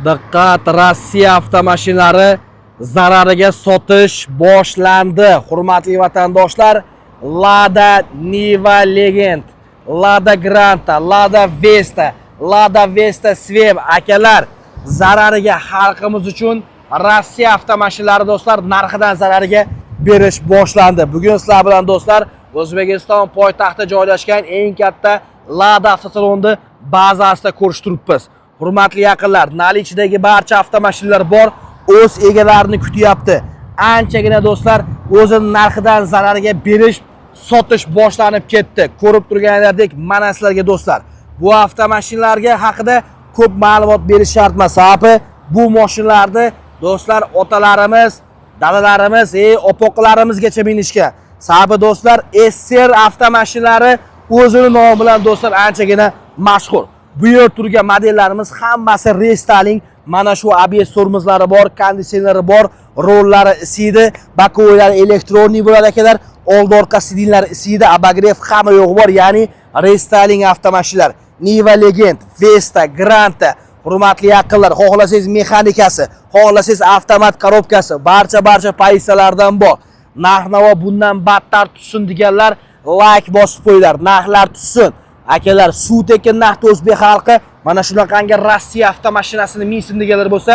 Diqqat, Rossiya avtomashinalari zarariga sotish boshlandi. Hurmatli vatandoshlar, Lada Niva Legend, Lada Granta, Lada Vesta, Lada Vesta Svev akalar zarariga xalqimiz uchun Rossiya avtomashinalari do'stlar narxidan zarariga berish boshlandi. Bugun sizlar bilan do'stlar O'zbekiston poytaxtida joylashgan eng katta Lada avtosalonida bazasida ko'rish turibmiz. Hurmatli yaqinlar, nalichidagi barcha avtomashinalar bor, o'z egalarini kutyapti. Anchagina do'stlar o'zining narxidan zarariga berish, sotish boshlanib ketdi. Ko'rib turganlaringdek, mana sizlarga do'stlar, bu avtomashinalarga haqida ko'p ma'lumot berish shart emas. Sababi bu mashinalarni do'stlar otalarimiz, dadalarimiz, opoqlarimizgacha minishgan. Sababi do'stlar, SR avtomashinalari o'zining nomi bilan do'stlar anchagina mashhur. Bu yer turgan modellarimiz hammasi restyling. Mana shu ABS tormozlari bor, konditsioneri bor, rollari isiydi, bakovoylari elektronik bo'ladi akalar, old orqa sidinlari isiydi, abagrev hamma yo'q bor, ya'ni restyling avtomashinalar. Niva Legend, Vesta, Granta, hurmatli yaqinlar, xohlasangiz mexanikasi, xohlasangiz avtomat korobkasi, barcha pozitsiyalardan bor. Narx-navo bundan battar tutsin deganlar like bosib qo'yinglar. Narxlar tutsin. Akalar, suv tekin narxda o'zbek xalqi mana shunaqangi Rossiya avtomashinasini minsin deganlar bo'lsa,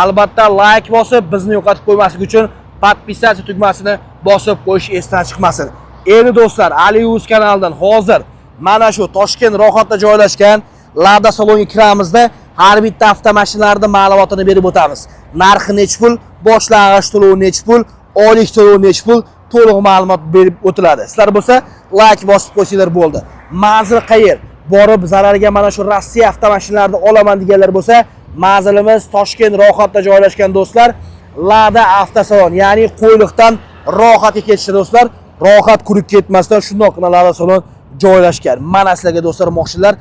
albatta like bosib, bizni yo'qotib qo'ymaslik uchun podpisatsiya tugmasini bosib qo'yish esdan chiqmasin. Endi do'stlar, Alius kanalidan hozir mana shu Toshkent ro'yxatda joylashgan Lada saloniga kiramizda har bitta avtomashinalarning ma'lumotini berib o'tamiz. Narxi nech pul, boshlang'ich to'lovi nech pul, oylik to'lovi nech pul, to'liq ma'lumot berib o'tiladi. Sizlar bo'lsa like bosib qo'ysanglar bo'ldi. Manzil qayer? Borib zarariga mana shu Rossiya avtomashinalarni olaman deganlar bo'lsa, manzilimiz Toshkent ro'yxatda joylashgan do'stlar, Lada avtosalon, ya'ni Qo'yliqdan ro'yxatga ketishda do'stlar, ro'yxat kurib ketmasdan shundoqqina Lada salon joylashgan. Mana sizlarga do'stlar mashinalar,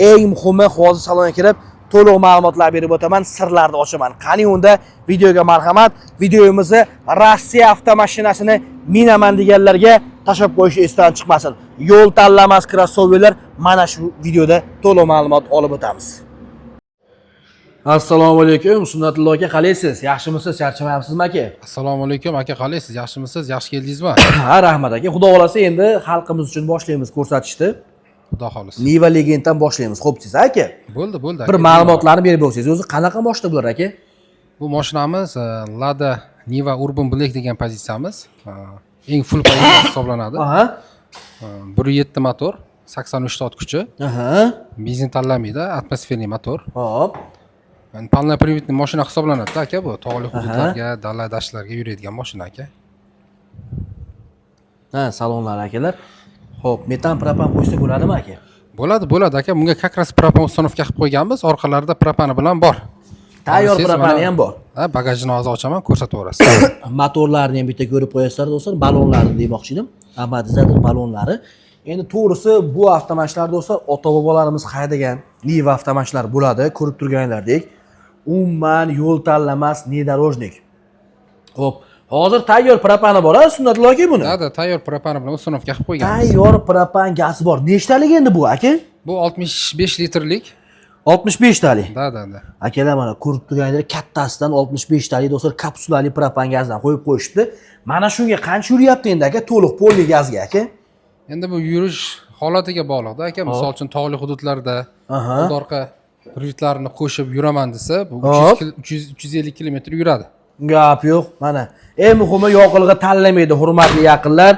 eng muhimi hozir salonga kirib to'liq ma'lumotlar berib o'taman, sirlarni ochaman. Qani unda videoga marhamat, videomizni Rossiya avtomashinasini minaman deganlarga tashab qo'yish esdan chiqmasin. Yo'l tanlamas crossoverlar, mana shu videoda to'liq ma'lumot olib o'tamiz. Assalomu alaykum, Sunnatullo aka, qalaysiz? Yaxshimisiz? Charchamayapsizmi aka? Assalomu alaykum aka, qalaysiz? Yaxshimisiz? Yaxshi keldingizmi? Ha, rahmat aka. Xudo xolasa endi xalqimiz uchun boshlaymiz ko'rsatishni. Xudo xolasa. Niva Legenddan boshlaymiz. Xo'psiz aka? Bo'ldi. Bir ma'lumotlarni berib o'tsangiz. O'zi qanaqa mashina bular aka? Bu mashinamiz Lada Niva Urban Black degan pozitsiyamiz. Eng full pozitsiya hisoblanadi. Aha. 1.7 motor, 83 ot kuchi. Aha. Benzin tanlamaydi, atmosferniy motor. Hop. Yani polnopриводный mashina hisoblanadi aka bu. Tog'li hududlarga, dala dashtlarga yuradigan mashina aka. Ha, salonlar akalar. Xo'p, metan propan qo'ysa bo'ladimi aka? Bo'ladi aka. Bunga как раз propan uстановка qilib qo'yganmiz. Orqalarida propani bilan bor. Tayyor propani ham bor. Ha, bagajini hozir ochaman, ko'rsataverasiz. Motorlarni ham bitta ko'rib qo'yasizlar do'stlar, ballonlarni demoqchi edim. Amadizator ballonlari. Endi to'g'risi bu avtomashinalar do'stlar ota-bobolarimiz haydagan Niva avtomashinalar bo'ladi, ko'rib turganlaringdek. Umuman yo'l tanlamas, nedorожник. Xo'p, hozir tayyor propani bor-a, Sunnatullo aka buni? Da, tayyor propani bilan uстановка qilib qo'yganmiz. Tayyor propan gazi bor. Nechtalik endi bu aka? Bu 65 litrlik. 65 talik. Da. Akalar mana ko'rib turganinglar kattasidan 65 talik do'stlar kapsulali propan gazdan qo'yib qo'yishibdi. Mana shunga qancha yuryapti endi aka to'liq polli gazga aka? Endi bu yurish holatiga bog'liq-da aka. Misol uchun tog'li hududlarda orqa prividlarni qo'shib yuraman desa, bu 350 km yuradi. Gap yo'q. Mana eng muhimi yoqilg'i tanlamaydi, hurmatli yaqinlar.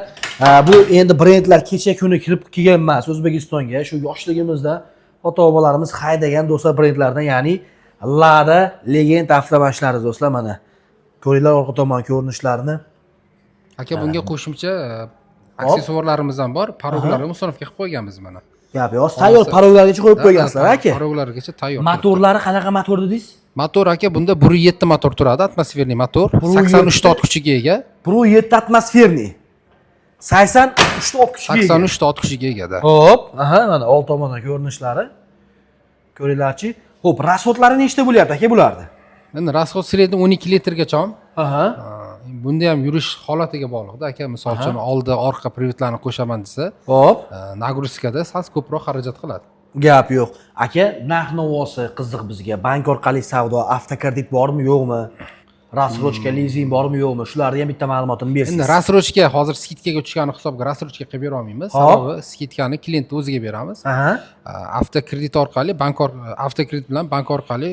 Bu endi brendlar kecha kuni kirib kelgan emas O'zbekistonga. Shu yoshligimizda ota-bobolarimiz haydagan do'stlar brendlardan, ya'ni Lada Legend avtomashinalari do'stlar mana. Ko'ringlar orqa tomon ko'rinishlarini. Aka bunga qo'shimcha aksessuarlarimiz ham bor. Paroglarni uстановка qilib qo'yganmiz mana. Gap yo'q, tayyor paroglargacha qo'yib qo'ygansizlar aka. Paroglargacha tayyor. Motorlari qanaqa motor dedingiz? Motor aka bunda 1.7 motor turadi, atmosferniy motor, 83 ot kuchiga ega. 1.7 atmosferniy. 83 ot kuchiga ega. 83 ot kuchiga ega-da. Hop, mana old tomondan ko'rinishlari. Ko'ringlarchi. Xo'p, rasxodlari nechta bo'lyapti aka bularda? Endi rasxod sredni 12 litrgacha. Aha. Bunda ham yurish holatiga bog'liq-da aka. Misol uchun oldi, orqa prividlarni qo'shaman desa, hop, nagruzkada sal ko'proq xarajat qiladi. Gap yo'q. Aka, narx-navosi qiziq bizga. Bank orqali savdo, avtokredit bormi, yo'qmi? Rassrochka lizing bormi, yo'qmi? Shularga ham bitta ma'lumotini bersiz. Endi rassrochka hozir skidkaga tushgani hisobga rassrochka qilib bera olmaymiz. Sababi skidkani klient o'ziga beramiz. Aha. Avtokredit orqali avtokredit bilan bank orqali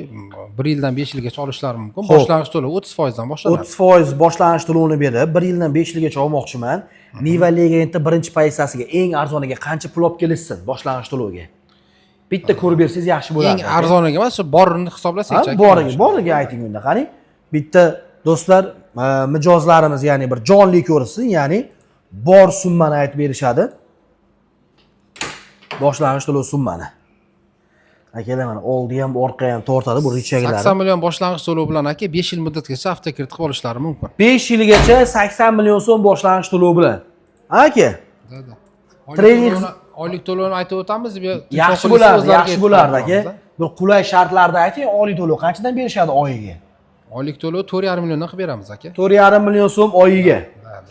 1 yildan 5 yilgacha olishlari mumkin. Boshlang'ich to'lov 30% dan boshlanadi. 30% boshlang'ich to'lovni berib, 1 yildan 5 yilgacha olmoqchiman. Niva Legentda birinchi pozitsiyasiga eng arzoniga qancha pul olib kelishsin boshlang'ich to'lovga? Bitta ko'rib bersangiz yaxshi bo'ladi. Eng arzoniga emas, shu borini hisoblasak-chi. Boriga ayting unda, qani. Bitta do'stlar, mijozlarimiz ya'ni bir jonli ko'rsin, ya'ni bor summani aytib berishadi. Boshlang'ich to'lov summani. Akalar mana oldi ham, orqa ham tortadi bu richagilar. 80 million boshlang'ich to'lov bilan aka 5 yil muddatgacha avtokredit qilib olishlari mumkin. 5 yilgacha 80 million so'm boshlang'ich to'lov bilan. Aka. Oylik to'lovni aytib o'tamiz. Yaxshi bo'lardi aka. Bir qulay shartlarda ayting, oylik to'lov qanchadan berishadi oyiga? Oylik to'lov 4,5 milliondan qilib beramiz aka. 4,5 million so'm oyiga.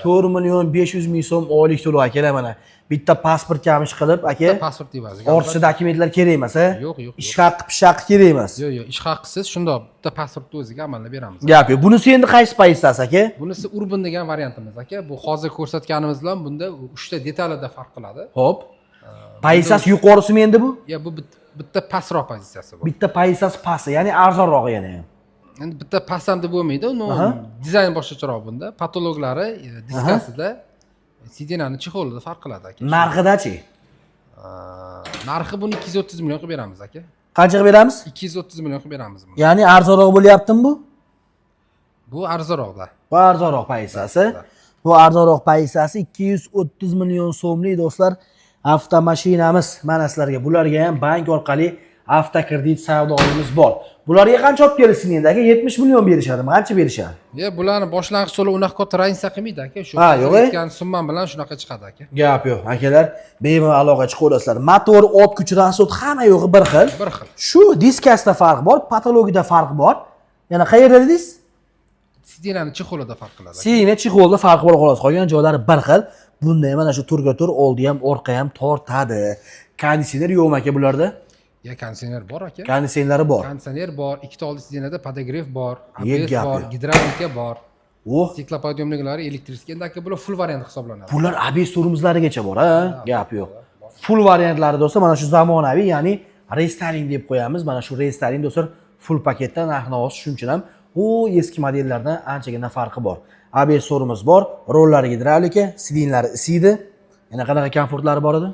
4 million 500 ming so'm oylik to'lov akalar mana. Bitta pasport kamish qilib aka. Pasport deymiz. Ortiqcha dokumentlar kerak emas, a? Yo'q. Ish haqqi, pish haqqi kerak emas. Yo'q, ish haqqisiz shundoq bitta pasportni o'ziga amalda beramiz. Gap yo'q. Bunisi endi qaysi pozitsiyasi aka? Bunisi urban degan variantimiz aka. Bu hozir ko'rsatganimiz bilan bunda 3 ta detalida farq qiladi. Xo'p. Pozitsiyasi yuqorisimi endi bu? Ya bu bitta pastroq pozitsiyasi bu. Bitta pozitsiyasi past, ya'ni arzonroq yana ham. Endi bitta past ham deb bo'lmaydi, uni dizayn boshqacharoq bunda. Patologlari diskasida sidinani chexolida farq qiladi aka. Narxidachi? Narxi buni 230 million qilib beramiz aka. Qancha qilib beramiz? 230 million qilib beramiz buni. Ya'ni arzonroq bo'lyaptimi bu? Bu arzonroqda. Bu arzonroq pozitsiyasi. Bu arzonroq pozitsiyasi 230 million so'mlik do'stlar. Avtomashinamiz mana sizlarga. Bularga ham bank orqali avtokredit savdoimiz bor. Bularga qancha olib kelishsin endi aka? 70 million berishadimi? Qancha berishadi? Bularni boshlang'ich to'lov unaqa katta rangiya qilmaydi aka. Shu aytgan summam bilan shunaqa chiqadi aka. Gap yo'q, akalar. Bemalol aloqa chiqib olasizlar. Motor, ot kuchi, rasot hamma yo'g'i bir xil. Bir xil. Shu diskasida farq bor, patologiyada farq bor. Yana qayerda dedingiz? Sidinani chexolida farq qiladi. Sidina chexolda farqi bor xolos. Qolgan joylari bir xil. Bunda mana shu turga tur oldi ham, orqa ham tortadi. Konditsioner yo'qmi aka bularda? Ya konditsioner bor aka. Konditsionerlari bor. Konditsioner bor, ikkita oldi sidinada podogref bor, ABS bor, gidravlika bor. Stiklopodiumliklari elektriskiy. Endi aka bular full variant hisoblanadi. Bular ABS tormozlarigacha bor, ha? Gap yo'q. Full variantlari do'stlar mana shu zamonaviy, ya'ni restyling deb qo'yamiz. Mana shu restyling do'stlar full paketda narx-navosi shuning ham u eski modellardan anchagina farqi bor. ABS tormoz bor, rollari gidravlika, sidinlari isiydi. Yana qanaqa komfortlari bor edi?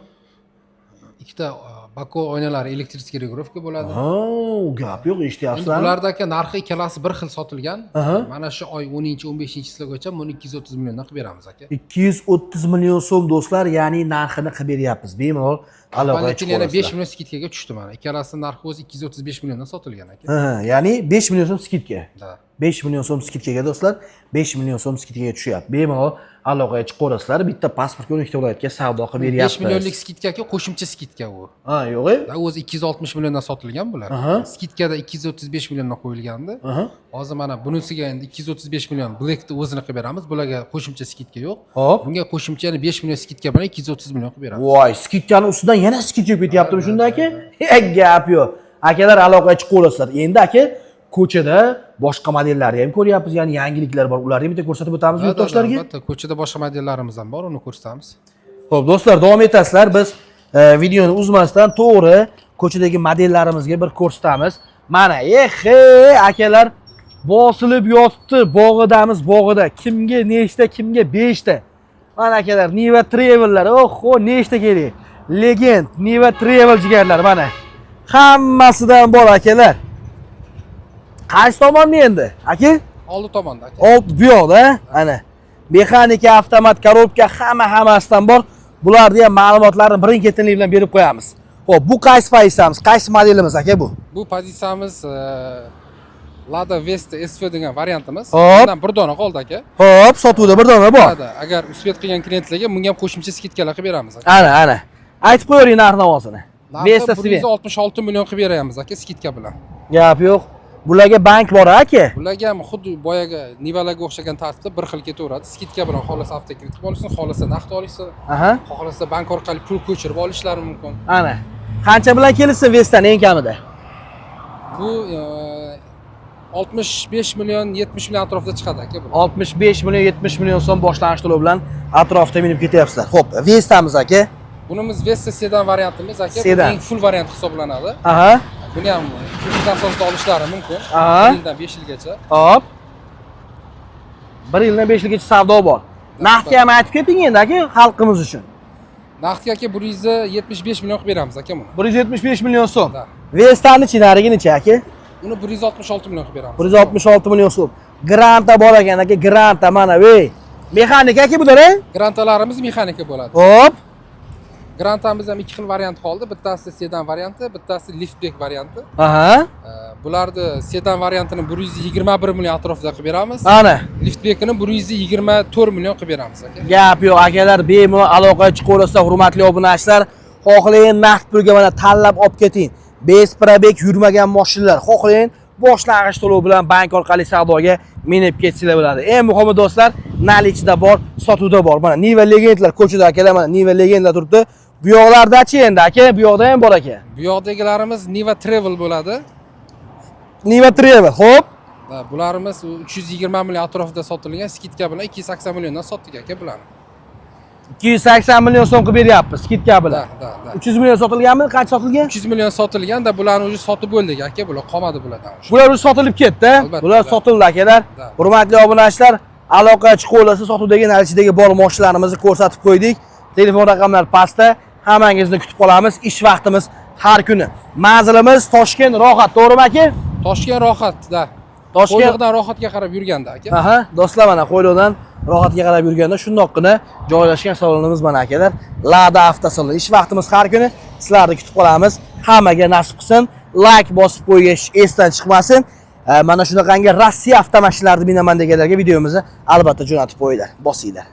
Ikkita bako oynalari elektriskiy regulovka bo'ladi. Gap yo'q, eshityapsizlar. Bularda aka narxi ikkalasi bir xil sotilgan. Mana shu oy 10-15-yilgacha buni 230 milliondan qilib beramiz aka. 230 million so'm do'stlar, ya'ni narxini qilib beryapmiz. Bemalol aloqa chiqib yana 5 million skidkaga tushdi mana. Ikkalasi narxi o'zi 235 milliondan sotilgan aka. Ya'ni 5 million so'm skidka. Da. 5 million so'm skidkaga do'stlar, 5 million so'm skidkaga tushyapti. Bemalol aloqaga chiqib olasizlar. Bitta pasportga 12 ta viloyatga savdo qilib beryapti. 5 millionlik skidkaga qo'shimcha skidka u. Yo'q-e? O'zi 260 milliondan sotilgan bular. Skidkada 235 milliondan qo'yilgandi. Hozir mana bunisiga endi 235 million Black'ni o'zini qilib beramiz. Bularga qo'shimcha skidka yo'q. Bunga qo'shimcha yana 5 million skidka bilan 230 million qilib beramiz. Voy, skidkani ustidan yana skidka ketyaptimi shunda aka? Gap yo'q. Akalar aloqaga chiqib olasizlar. Endi aka ko'chada boshqa modellarni ham ko'ryapmiz, ya'ni yangiliklar bor. Ularni bitta ko'rsatib o'tamiz yurtdoshlarga. Albatta, ko'chada boshqa modellarimiz ham bor, uni ko'rsatamiz. Xo'p, do'stlar, davom etasizlar. Biz videoni uzmasdan to'g'ri ko'chadagi modellarimizga bir ko'rsatamiz. Mana, akalar bosilib yotibdi. Bog'idamiz, bog'ida. Kimga nechta, kimga 5 ta. Mana akalar, Niva Travel'lar. Oho, nechta kerak? Legend, Niva Travel jigarlar mana. Hammasidan bor akalar. Qaysi tomonda endi? Aka? Oldi tomonda aka. Old bu yoqda, ana. Mexanika, avtomat, korobka hammasidan bor. Bularni ham ma'lumotlarni birin-ketinlik bilan berib qo'yamiz. Xo'p, bu qaysi pozitsiyamiz? Qaysi modelimiz aka bu? Bu pozitsiyamiz Lada Vesta SV degan variantimiz. Hop. Bundan bir dona qoldi aka. Xo'p, sotuvda bir dona bor. Agar uspet qilgan klientlarga bunga ham qo'shimcha skidkalar qilib beramiz aka. Ana. Aytib qo'ying narx-navosini. Vesta 166 million qilib beramiz aka skidka bilan. Gap yo'q. Bularga bank bor aka. Bularga ham xuddi boyaga Nivalarga o'xshagan tartibda bir xil ketaveradi. Skidka bilan xohlasa avtokredit qilib olishsin, xohlasa naqd olishsin. Xohlasa bank orqali pul ko'chirib olishlari mumkin. Ana. Qancha bilan kelishsin Vestani eng kamida? Bu 65 million 70 million atrofida chiqadi aka bu. 65 million 70 million so'm boshlang'ich to'lov bilan atrofda minib ketyapsizlar. Xo'p, Vestamiz aka. Bunimiz Vesta sedan variantimiz aka. Bu Sedan. eng full variant hisoblanadi. Aha. Buni ham kredit asosida olishlari mumkin. Aha. 1 yildan 5 yilgacha. Hop. 1 yildan 5 yilgacha savdo bor. Narxga ham aytib keting endi aka xalqimiz uchun. Naqdga aka 175 million qilib beramiz aka buni. 175 million so'm. Da. Vestani narigi necha aka? Uni 166 million qilib beramiz. 166 million so'm. Granta bor ekan aka, Granta mana ey. Mexanik aka bular, a? Grantalarimiz mexanika bo'ladi. Hop. Grantamiz ham ikki xil variant qoldi. Bittasi sedan varianti, bittasi liftback varianti. Aha. Bularni sedan variantini 121 million atrofida qilib beramiz. Ana. Liftbackini 124 million qilib beramiz aka. Gap yo'q akalar, bemalol aloqaga chiqaverasizlar, hurmatli obunachilar. Xohlagan naqd pulga mana tanlab olib keting. Besprabek yurmagan mashinalar, xohlagan boshlang'ich to'lov bilan bank orqali savdoga minib ketsanglar bo'ladi. Eng muhimi do'stlar, nalichda bor, sotuvda bor. Mana Niva Legendlar ko'chada akalar, mana Niva Legendlar turibdi. Bu yoqlardachi endi aka, bu yoqda ham bor aka. Bu yoqdagilarimiz Niva Travel bo'ladi. Niva Travel, xo'p. Bularimiz 320 million atrofida sotilgan, skidka bilan 280 milliondan sotdik aka bularni. 280 million so'm qilib beryapmiz skidka bilan. Da. 300 million sotilganmi? Qancha sotilgan? 300 million sotilgan da bularni o'zi sotib bo'ldik aka, bular qolmadi bulardan. Bular o'zi sotilib ketdi. Albatta, Bular albatta. sotildi akalar. Da. Hurmatli obunachilar, aloqaga chiqaverasiz, sotuvdagi nalichidagi bor mashinalarimizni ko'rsatib qo'ydik. Telefon raqamlari pastda. Hammangizni kutib qolamiz. Ish vaqtimiz har kuni. Manzilimiz Toshkent Rohat, to'g'rimi aka? Toshkent Rohatda. Toshkent Qo'yliqdan Rohatga qarab yurganda aka. Aha, do'stlar mana Qo'yliqdan Rohatga qarab yurganda shundoqqina joylashgan salonimiz mana akalar. Lada avtosalon. Ish vaqtimiz har kuni. Sizlarni kutib qolamiz. Hammaga nasib qilsin. Like bosib qo'yish esdan chiqmasin. Mana shunaqangi Rossiya avtomashinalarni minaman deganlarga videomizni albatta jo'natib qo'yinglar. Bosinglar.